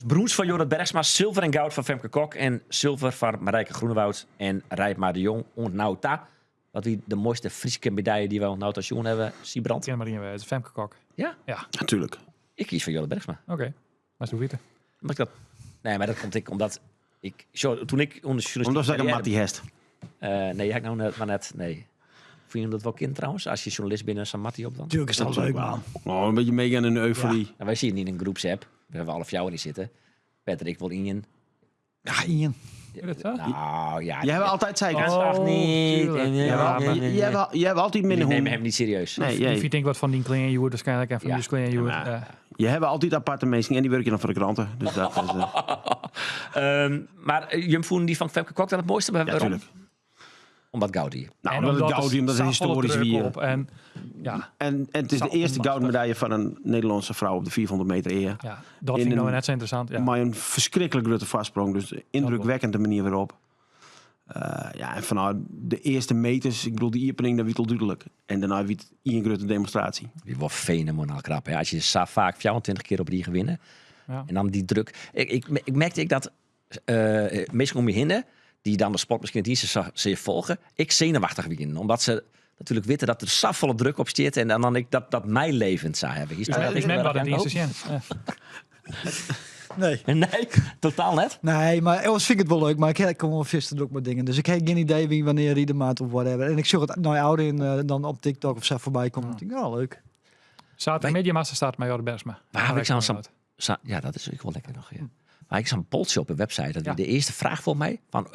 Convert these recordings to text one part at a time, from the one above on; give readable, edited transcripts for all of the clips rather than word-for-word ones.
Brons van Jorrit Bergsma, zilver en goud van Femke Kok en zilver van Marijke Groenewoud en Rijpma de Jong. En Nauta. Wat wie de mooiste Friese medaille die we nou als jongen hebben, Siebrand. Ken maar niet meer. Het is Femke Kok. Ja? Ja. Natuurlijk. Ik kies voor Jorrit Bergsma. Oké. Maar zo weten. Mag ik dat? Nee, maar dat komt omdat ik... Toen ik onder journalistiek... Omdat ik een Mattie Hest. nee, jij nou net, maar net... Nee. Vind je dat wel kind trouwens? Als je journalist binnen San Mattie op dan? Tuurlijk is dat leuk, man. Oh, een beetje meegaan in de euforie. Nou, wij zien het niet in een groepsapp. We hebben alle jou niet zitten. Patrick wil Ian. Ja, Ian. Is dat zo? Nou ja. Jij hebt altijd zeker. Graag niet. tuurlijk. En, Je hebt altijd minder Ik neem hoe. hem niet serieus. Nee, Die jij. vindt ik wat van die Klein Joer waarschijnlijk en van Ja. die Klein Joer. Je hebt altijd aparte mensen en die werken dan voor de kranten. Dus dat is... Maar Jum voelde die van Femke Kok dan het mooiste? ja, Waarom? natuurlijk. Omdat Gaudi. Nou, omdat het Gaudi, omdat het historisch weer. En ja, En het is de eerste goudmedaille van een Nederlandse vrouw op de 400 meter eer. ja, dat In vind ik nou een- net zo interessant. Ja. Maar een verschrikkelijk grote vastsprong. Dus indrukwekkende manier waarop. Ja, en vanuit de eerste meters, ik bedoel, die iepening, dat was al duidelijk. En daarna was het een grote demonstratie. Die wordt fenomenaal knap. Hè? Als je vaak 24 keer op die winnen. Ja. En dan die druk. Ik merkte dat mensen om je heen, die dan de sport misschien niet ze volgen, ik zenuwachtig beginnen. Omdat ze natuurlijk weten dat er zoveel druk op zit. En dan ik dat mij levend zou hebben. Is men wat het eerste zijn. Nee. Nee, totaal net. Nee, maar anders vind ik het wel leuk. Maar ik kom wel visten ook met dingen. Dus ik heb geen idee wie wanneer Riedemaat of whatever. En ik zag het nou ouder in dan op TikTok of zo voorbij komt. Ik denk, oh, leuk. Zaterdag Mediamassa staat met Jorrit Bergsma. Waar heb ik ja, dat is ook wel lekker nog. Ja. Maar ik zag een polsje op een website. Dat de eerste vraag voor mij van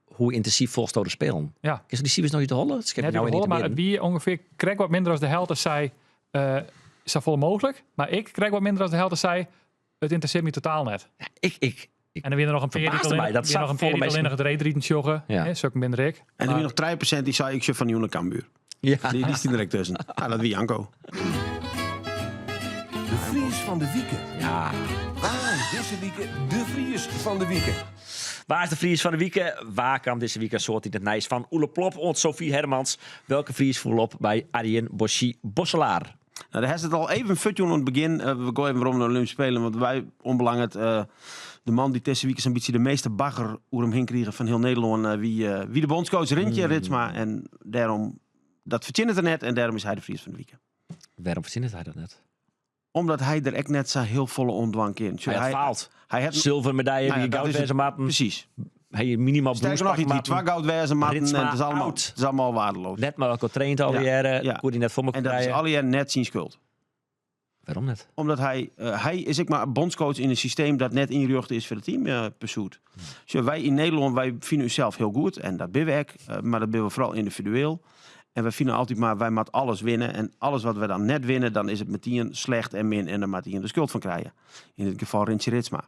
hoe intensief volgt de spelen. Ja. Is die Siebes nog niet te hollen? Dat Net nou maar het wie ongeveer krijg wat minder als de helft als zij is dat vol mogelijk. Maar ik krijg wat minder als de helft als zij het interesseert me totaal net. Ja, En dan weer nog een peer verbaasde mij, dat die nog een volle peer die mensen- in het reetrieten joggen. Ja. Zo minder ik. En dan weer nog 3% die zei ik je van Joene Cambuur. ja. Die is er direct tussen. Ah, dat wie Janko. De Vries van de Wieken. ja. Waar is deze week de Vries van de Wieken? Waar is de Vries van de week? Waar kwam deze week een soort in het nijs van Oele Plop en Sophie Hermans? Welke Vries voel op bij Arjen Bosselaar? Nou, daar is het al even futje aan het begin. We gaan even waarom naar de Olympische Spelen. Want wij, onbelangrijk, de man die deze week een beetje de meeste bagger oer hem heen kregen van heel Nederland. Wie de bondscoach Rintje Ritsma. En daarom, dat verdient het er net. En daarom is hij de Vries van de week. Waarom verzint hij dat net? Omdat hij er echt net zo heel volle ondwang in. Hij had faalt. Hij heeft Zilver medaille, Nou ja, die dat is goudwezen maten. precies. Hij minimaal Sterker nog, die bloespak 2 goudwijzen matten. Ritsma Het is allemaal, oud. het is allemaal waardeloos. net maar ook al traind al jaren. Ja. Kon hij net voor me En dat is krijgen. alle jaren net zijn schuld. Waarom net? Omdat hij is ik maar bondscoach in een systeem dat net ingerucht is voor het team pursuit. Dus wij in Nederland, wij vinden onszelf heel goed. En dat ben we ook. Maar dat ben we vooral individueel. En we vinden altijd maar, wij moeten alles winnen. En alles wat we dan net winnen, dan is het meteen slecht en min. En dan moet hij de schuld van krijgen. In dit geval Rintje Ritsma.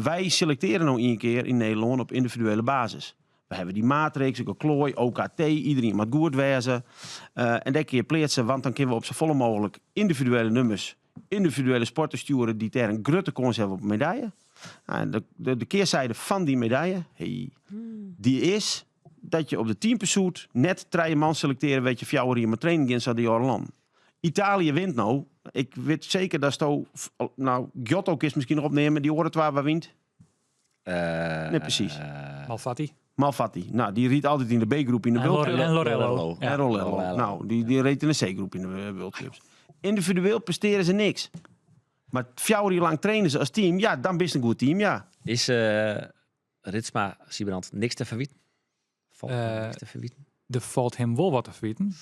Wij selecteren nou een keer in Nederland op individuele basis. We hebben die matrix, ook een klooi, OKT, iedereen moet goed wezen. En dat keer plaatsen, want dan kunnen we op zo volle mogelijk individuele nummers, individuele sporten sturen die ter een grote kans hebben op een medaille. Nou, de keerzijde van die medaille, die is dat je op de teampursuit net 3 man selecteren, weet je, voor jou hier met training in zo'n jaren lang. Italië wint nou. Ik weet zeker dat Sto, nou, Giotto is misschien nog opnemen, die hoort het waar wint. Nee, precies. Malfatti. Malfatti. Nou, die reed altijd in de B-groep in de En World Cup. Lorello. En Rolello. Nou, die reed in de C-groep in de World Cups. Individueel presteren ze niks. Maar 4 jaar lang trainen ze als team. Ja, dan ben je een goed team, ja. Is Ritsma, Siebrand, niks te verwieten? Valt niks te verwieten? Er valt hem wel wat te verweten.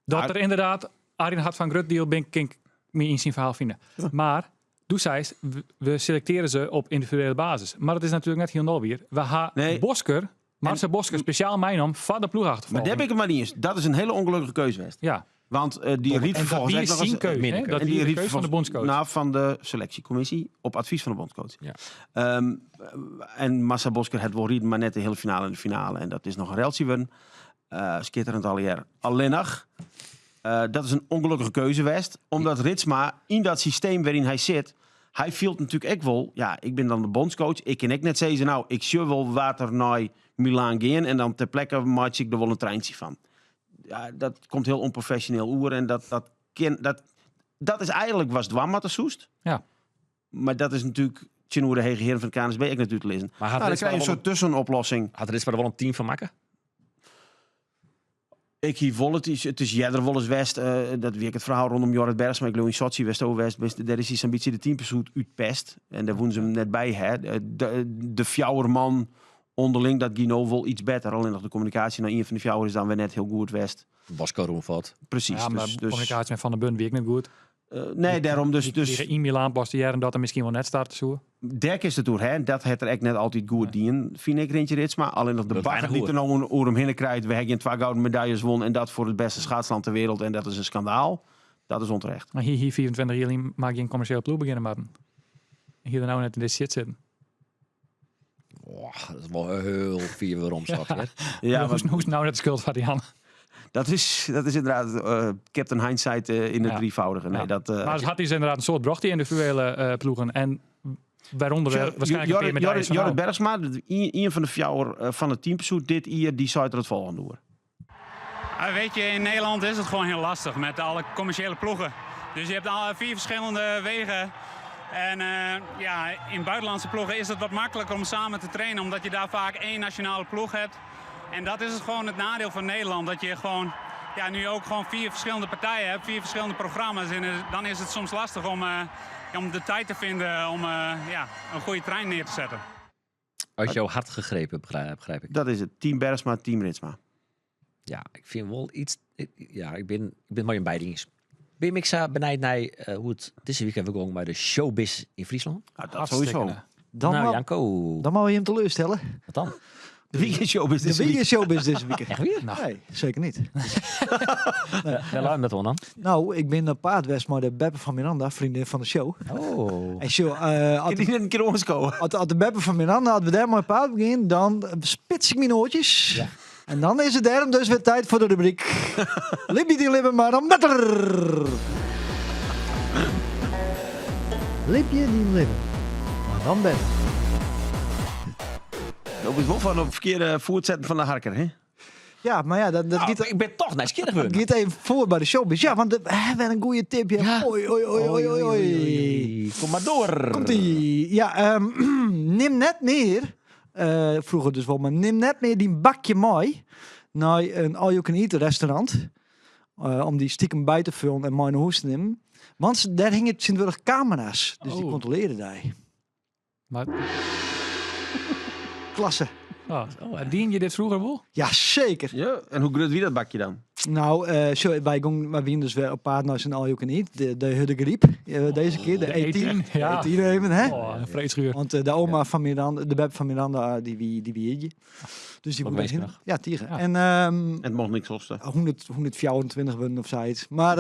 Dat Maar- er inderdaad, Arjen had van Grutdeal, ben ik meer in zijn verhaal vinden. Maar, doe zij eens, we selecteren ze op individuele basis. Maar dat is natuurlijk net heel nul weer. We gaan Nee. Bosker, Marcel Bosker, speciaal mijn naam, van de ploeg Maar achtervolging. daar heb ik het maar niet eens. Dat is een hele ongelukkige keuze geweest. Ja, Want die riet en dat vervolgens... die ook is nog eens- zijn keuze. hè? Dat en die is de riet keuze van de vervolgens- bondscoach. Nou, van de selectiecommissie op advies van de bondscoach. Ja. En Massa Bosker het wel rieden, maar net de hele finale en de finale. En dat is nog een reltje win. Schitterend alweer. Alleen nog, dat is een ongelukkige keuze geweest. Omdat Ritsma in dat systeem waarin hij zit, hij voelt natuurlijk ook wel, ja, ik ben dan de bondscoach. Ik kan ook net zeggen, nou, ik zie wel water naar Milaan gaan en dan ter plekke maak ik er wel een treintje van. Ja, dat komt heel onprofessioneel oer en dat is eigenlijk was dwam met de soest. Ja. Maar dat is natuurlijk... Tjen hoe de hege heren van het KNSB ik natuurlijk te lezen. Maar had Dan er krijg je een soort tussenoplossing. wel een team van maken? Ik hier vol het is Jedder Wolles West. Dat weet ik het verhaal rondom Jorrit Bergs. Maar ik geloof in Sochi West West. Daar is hij zo'n beetje de teampersoet uit pest. En daar woenen ze hem net bij. Hè. De fjouwerman onderling, dat Gino wel iets beter. Alleen nog de communicatie naar een van de fjouwer is dan weer net heel goed West. Bosco Roemvat. Precies. Ja, maar dus, communicatie met Van den Bund weet ik niet goed. nee, daarom dus... Die e-mail aanpassen jaren dat er misschien wel net starten zo. Dek is het door, hè? Dat het er echt net altijd goed dien, vind ik, Rintje Ritsma. Alleen nog de Dat bagger weinig die er nou over hem heen krijgt. We hebben 2 gouden medailles won en dat voor het beste schaatsland ter wereld. En dat is een schandaal. Dat is onterecht. Maar hier 24 jaar maak je een commerciële ploeg beginnen met hem. Hier dan nou net in dit shit zitten. Oh, dat is wel heel vier waarom straks. Hè? Ja, hoe is het nou net de schuld van die Jan? dat is inderdaad Captain Hindsight in het Ja. drievoudige. Nee, Ja. dat, Maar het had hij inderdaad een soort brocht die individuele ploegen. En waaronder waarschijnlijk een medailles van Jorrit nou. Bergsma, een van de fjouwer van het teampersoet dit jaar, die zou er het volgende door. Weet je, in Nederland is het gewoon heel lastig met alle commerciële ploegen. Dus je hebt al 4 verschillende wegen. En in buitenlandse ploegen is het wat makkelijker om samen te trainen, omdat je daar vaak 1 nationale ploeg hebt. En dat is gewoon het nadeel van Nederland, dat je gewoon nu ook gewoon 4 verschillende partijen hebt, 4 verschillende programma's. En dan is het soms lastig om de tijd te vinden om een goede trein neer te zetten. Uit jouw hart gegrepen, begrijp ik. Dat is het. Team Bergsma, Team Ritsma. Ja, ik vind wel iets... ik ben mooi in beide dingen. Ben ik benijd naar hoe het deze weekend we gaan bij de showbiz in Friesland? Nou, dat Hartstikke. sowieso. Dan, nou, mag, Janko. dan mag je hem teleurstellen. Wat dan? De weekendshowbiz De weekend showbiz deze weekend. Echt weer? Nee, zeker niet. Wel aan met dan. Nou, ik ben op paardwest maar de Beppe van Miranda, vriendin van de show. Oh. En show, Ik die net een keer omgekomen. als de Beppe van Miranda, hadden we daar maar paard beginnen, dan spits ik mijn oortjes. Ja. En dan is het daarom dus weer tijd voor de rubriek. Libby die libben maar dan better. Libje die libben, maar dan beter. Dat is wel van op verkeerde voet zetten van de harker, hè? Ja, maar ja, dat Ik ben toch nieuwsgierig gaat geworden. even voor bij de showbiz. Ja, want wel een goede tip. Ja. Ja. Oei, oei, oei, oei, oei, oei. Kom maar door. Komt-ie. Ja, neem net meer, vroeger dus wel, maar neem net meer die bakje mooi naar een all-you-can-eat restaurant. Om die stiekem bij te vullen en mooi naar huis te nemen. Want daar hingen Sint-Wurg camera's. Dus die Oh. controleerden daar. Maar Klasse. dien je dit vroeger wel? Ja, zeker. Ja. En hoe groot wie dat bakje dan? Nou, wij gingen dus weer op paard naar zijn all-you-can-eat. De griep. Deze keer, de E10. Ja. E10 even, hè? Oh, een vreedschuur. Want de oma van Miranda, de Beb van Miranda, die wie je. Dus die Wat moet wees je heen. nog? Ja, tieren. Ja. En Het mocht niks kosten. 124 winnen of zoiets. Maar,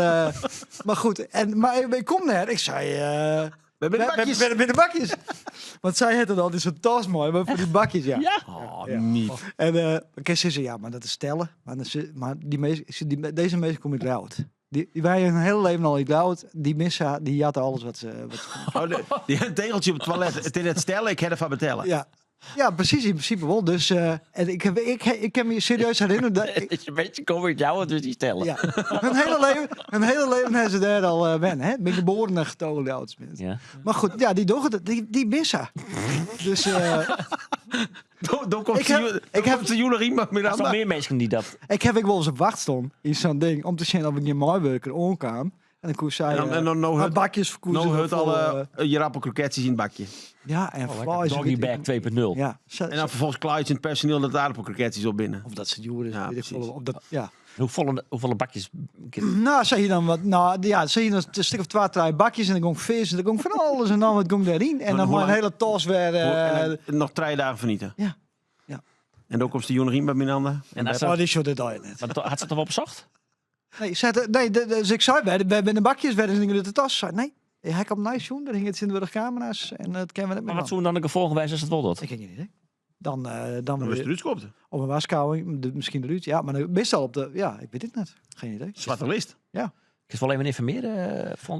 maar goed. Maar ik kom naar. Ik zei... We hebben de bakjes. Met de bakjes. Want zij had het altijd zo'n tas mooi, maar voor die bakjes, ja. Ja. Oh, Ja. niet. En ik zei, ja, maar dat is stellen. Maar deze meisje komt uit Loud. Die wij hun hele leven al niet Loud. Die missen, die jatten alles wat ze... Die had een tegeltje op het toilet. Het in het stellen, ik heb ervan betellen. Ja, precies, in principe wel. Dus en ik heb me serieus herinnerd dat... Het is een beetje komen met jou, dus die stellen. Ja, hun hele leven hebben ze daar al wennen, hè? Ben geboren en getogen ouders. Ja. Maar goed, ja, die dochter, die missen. Dus Dan komt de Julerie met Er zijn nog Miranda. meer mensen die dat... ik heb wel eens op wacht stond in zo'n ding om te zien of ik een mooiwerker omkwam. En dan kon zij En dan nou het- bakjes verkozen. Nou het alle je rappelkroketjes in het bakje. ja, en vlees. Doggy bag 2.0. Ja, En dan vervolgens klaar je het personeel dat aardappelkroketjes op binnen. of dat ze Joris, Ja, weet ik precies. veel. Of dat, ja. Hoeveel bakjes... Nou, zeg je dan wat? Nou, ja, zeg je dan een stuk of 2-3 bakjes en dan ging vis en dan ging van alles en dan wat ging daarin. En Maar dan hoe maar een lang- hele tas weer. En dan nog 3 dagen vernieten. Ja. Ja. En dan komt de Julerie bij Miranda. En als Oh, ze... die shot dat doe je net. Maar had ze het toch wel bezocht? Nee, dus ik zei bij de bakjes werden ze in de tas. Zei, nee, hij kwam nice doen. Daar hing het in de camera's en het kennen we net Maar meer. wat zo'n dan een gevolg geweest als het wel dat? Ik heb geen idee. Dan Dan is het weer eruit komt. op een waskouwing, misschien eruit. Ja, maar meestal op de. Ja, ik weet het net. Geen idee. Zwarte list. Ik is wel even informeren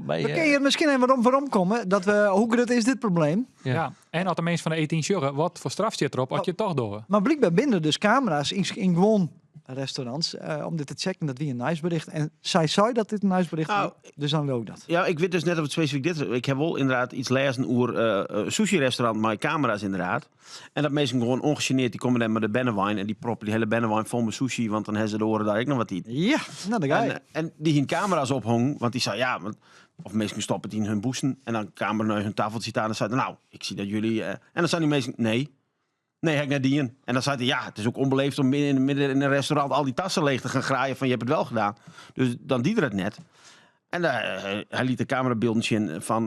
bij... Dan kun je misschien even waarom komen dat we hoe groot is dit probleem? Ja. En als de mensen van de E10 sjuggen, wat voor straf zit erop als je het toch door? Maar blijkbaar binnen dus camera's in gewoon restaurants om dit te checken. Dat wie een nice bericht. En zij zei dat dit een nice bericht Nou, was, dus dan ook dat. Ja, ik weet dus net of het specifiek dit is. Ik heb wel inderdaad iets lezen over sushi-restaurant met camera's inderdaad. En dat mensen gewoon ongegeneerd, die komen dan met de bennewijn en die proppen die hele bennewijn vol met sushi, want dan hebben ze de oren daar ik nog wat in. Ja, nou daar ga je. En die geen camera's ophongen, want die zei ja, of mensen stoppen het in hun boezen en dan camera naar hun tafeltje staan en zeiden nou, ik zie dat jullie... En dan zijn die mensen, nee, heb ik net die in. En dan zei hij, ja, het is ook onbeleefd om midden in een restaurant al die tassen leeg te gaan graaien van je hebt het wel gedaan. Dus dan die er het net. En hij liet de camerabeelden zien van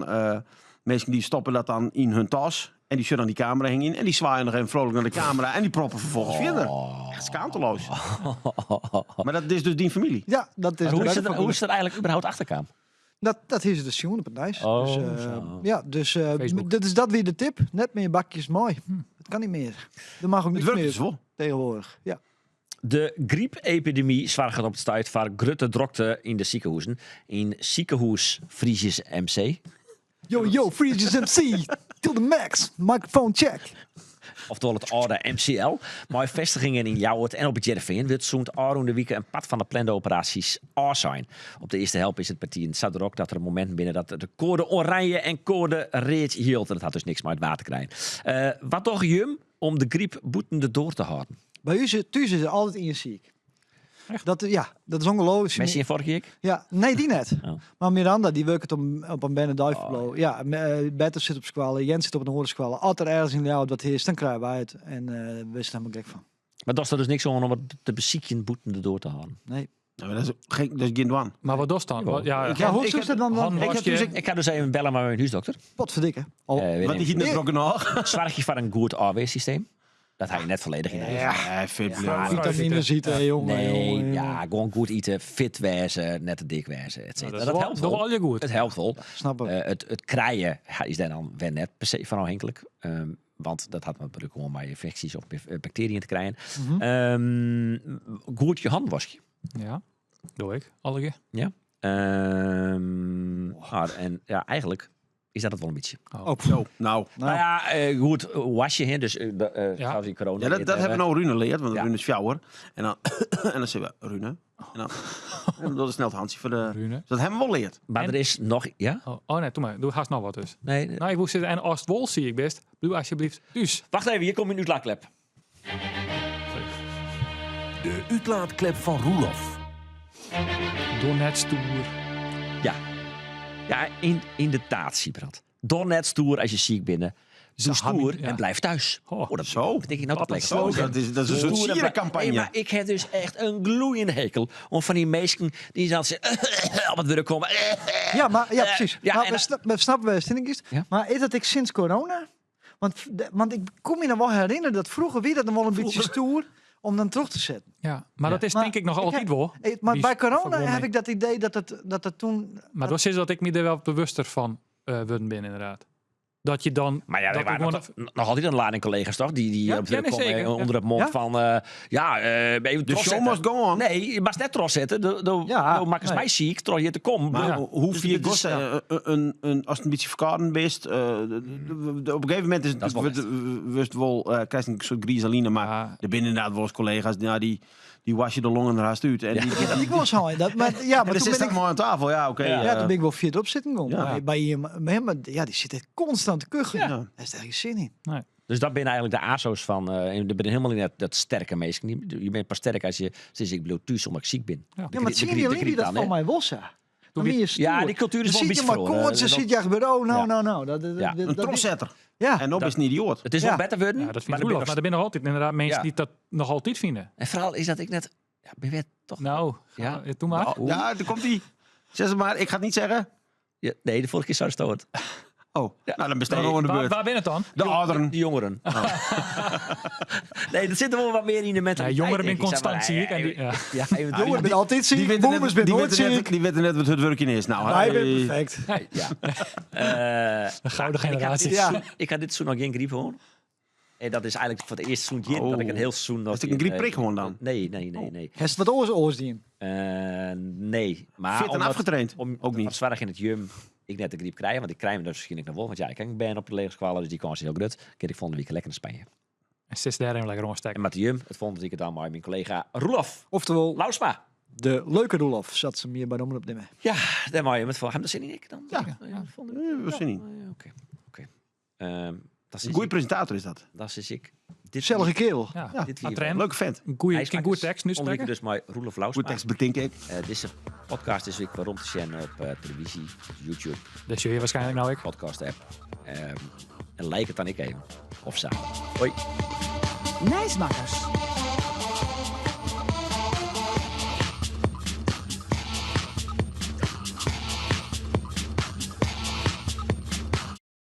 mensen die stoppen dat dan in hun tas. En die zullen dan die camera hangen in. En die zwaaien nog even vrolijk naar de camera. En die proppen vervolgens verder. Echt schaamteloos. Maar dat is dus die familie. Ja, dat is Maar hoe de is het eigenlijk überhaupt achterkam? Dat is dus jongen op het nice. Oh, dus, zo. ja, dus Facebook. dit is dat weer de tip. Net meer bakjes mooi. Het kan niet meer. Er mag ook Het niet werkt meer dus wel. tegenwoordig. Ja. De griepepidemie zwaar op de tijd voor grote drokte in de ziekenhuizen. In ziekenhuis Friesjes MC. Yo, Freezes MC. Till the max. Microphone check. Oftewel het oude MCL. Maar vestigingen in Jouwert en op het Jereveen wordt zo'n de week een pad van de plande operaties af zijn. Op de eerste helft is het partij in Zadrok dat er een moment binnen dat de code oranje en code reed hield. En dat had dus niks met het water krijgen. Wat toch Jum om de griep boetende door te houden? Bij u thuis is het altijd in je ziek. Dat is ongelooflijk. Messi en vorige week? Ja, nee, die net. Oh. Maar Miranda, die werkt op een Benne Duivenblo. Ja, Bertel zit op squallen, Jens zit op een horensquallen. Als er ergens in de oud wat is, dan krijgen wij het. En we zijn er helemaal gek van. Maar dat is er dus niks om het te bezieken boetende door te houden. Nee. Nou, dat is geen dwan. Maar wat doet dan? Wat- Ja, Ja, hoe is het dan? handwasje. Ik ga dus even bellen met mijn huisdokter. Potverdikke. Oh. Want die giet net brokken nog. Zorg je voor een goed AW-systeem? Dat hij net volledig in de Ja, fit Vitamine ziet, hè, jongen. Nee, jongen. ja, gewoon goed eten, fit wezen, net te dik wezen, et cetera. dat Dat is helpt wel wel. al je goed. Het helpt wel. Snap ik. Het krijgen is daar dan weer net per se van afhankelijk. Want dat had met gewoon maar infecties of bacteriën te krijgen. Goed je hand wasje. Ja, doe ik. Alle keer. Ja. En ja, eigenlijk is dat het wel een beetje. Ook Zo, nou. Nou ja, goed wasje. Hè, dus Ja. zoals in corona. Ja, dat hebben we nou Rune geleerd, want Ja. Rune is fjouwer. En dan, en dan zeggen we Rune. En dan dat is snel het handje voor de... Rune. Dus dat hebben we wel geleerd. Maar er is nog... Ja? Oh nee, doe maar. Doe haast nog wat dus. Nee. Nou, ik moest zitten. En als het wol zie ik best. Doe alsjeblieft. Dus. Wacht even, hier komt een uitlaatklep. De uitlaatklep van Roelof. Doe net stoer. Ja, inderdaad, Siebrand. Door net stoer als je ziek bent. Doe stoer ja. en blijf thuis. Oh, dat zo. betekent nou Wat dat een lekker. Zo, dat is een soort Stoer en sierencampagne. Hey, maar ik heb dus echt een gloeiende hekel om van die mensen die dan zeggen op het werk komen. Ja, maar ja, precies. ja, maar en we snappen waar het is. Ja. Maar is dat ik sinds corona? Want ik kon me nog wel herinneren dat vroeger wie dat dan wel een beetje stoer om dan terug te zetten. Ja, maar dat is Maar denk ik nog ik altijd heb- wel. Maar Wie bij is corona gewoon heb mee. ik dat idee dat het toen... Maar dat is dat ik me er wel bewuster van worden ben inderdaad. Dat je dan... Maar ja, er dat ik waren gewoon- nog altijd een lading collega's toch? Die Ja, op de ja, nee, komen zeker, onder het mond Ja? van... even The trots show zetten. must go on. Nee, je mag net trots zetten. Ja, Dan maken ze nee. mij ziek, terwijl je te komen. Maar Ja. hoe Dus vier dit is- gossen, als het een beetje verkouden bent, op een gegeven moment is het Dat is wel wist wel, krijg je een soort griezeline, maar Ja. er binnen inderdaad wel eens collega's, ja, die was je de longen ernaast uit. En die, Ik was zo. Dat, maar, ja, maar dus toen is ben dat ik... mooi aan tafel, ja, oké. Ja, toen ben ik wel vier op zitten komen. Ja. Bij hem, maar ja, die zit echt constant te kuchen. Ja. Daar is er geen zin in. Dus dat ben eigenlijk de ASO's van... je bent helemaal in dat sterke meisje. Je bent pas sterk als je... Sinds ik bedoel thuis omdat ik ziek ben. Ja. Ja, maar het zien jullie die dat van mij wossen. Dan ben je stoer. Ja, die cultuur is Dan wel een zit je beetje maar verloren. koorts, dan zit je achter bureau. Ja. Nou. Ja. Een trossetter. Ja. En dan is het een idioot. Het is wel Ja. beter worden. Ja, dat maar vind ik er ben goed. Maar er zijn nog altijd inderdaad mensen Ja. die dat nog altijd vinden. En vooral is dat ik net... Ja, ben je toch... Nou, Ja. doe maar. Oh, ja, daar komt die. Zeg ze maar, ik ga het niet zeggen. Ja, nee, de vorige keer zou het stoort. Oh, Ja. nou dan bestaat Nee, gewoon de Waar, beurt. waar ben het dan? De ouderen. Die jongeren. Nee, er zit er wel wat meer in de mentaliteit. Ja, jongeren denk ben ik. Zeg maar, constant ziek. En die, ja. Ja, even door. Jongen, ben altijd Die ziek. weten Boomers net, ben nooit ziek. die weten net wat het werkje is. Nou, Hij hey. bent perfect. Ja. De gouden Ik had generatie. dit Ja. seizoen- Ik had dit seizoen nog geen griep gewoon. En dat is eigenlijk voor het eerste seizoen dat ik een heel seizoen nog... Is het een griepprik gewoon dan? Nee. Heeft wat oors die? Nee. Maar Fit en omdat- afgetraind? Ook niet. Als zwaar in het jum ik net de griep krijgen, want ik krijg hem dus misschien nog wel. Want ja, ik ben op de legerskwalen, dus die kans is heel groot. Kijk, ik volgende week lekker naar Spanje. En zit daarin lekker En rondsteken. Mathieu, het volgende weekend dan mijn collega Roelof Oftewel, Lausma. de leuke Roelof zat ze meer bij de omroep nemen. Ja, daar mag je met voor hem. Dat zin ik dan. Ja. We zien niet. Oké. Dat Een is goede ik. presentator is dat. Dat is ik. Dit Gezellige kerel. Ja, Ja, dit weer. Atren. Leuke vent. Goeie tekst nu spreken. Dus mijn Roelof Lausma. Goed tekst bedenk ik. Deze podcast is weer rond te zien op televisie, YouTube, Dat zie je waarschijnlijk nou ik. podcast app. En like het dan ik even. Of zo. Hoi. Nijsmakkers.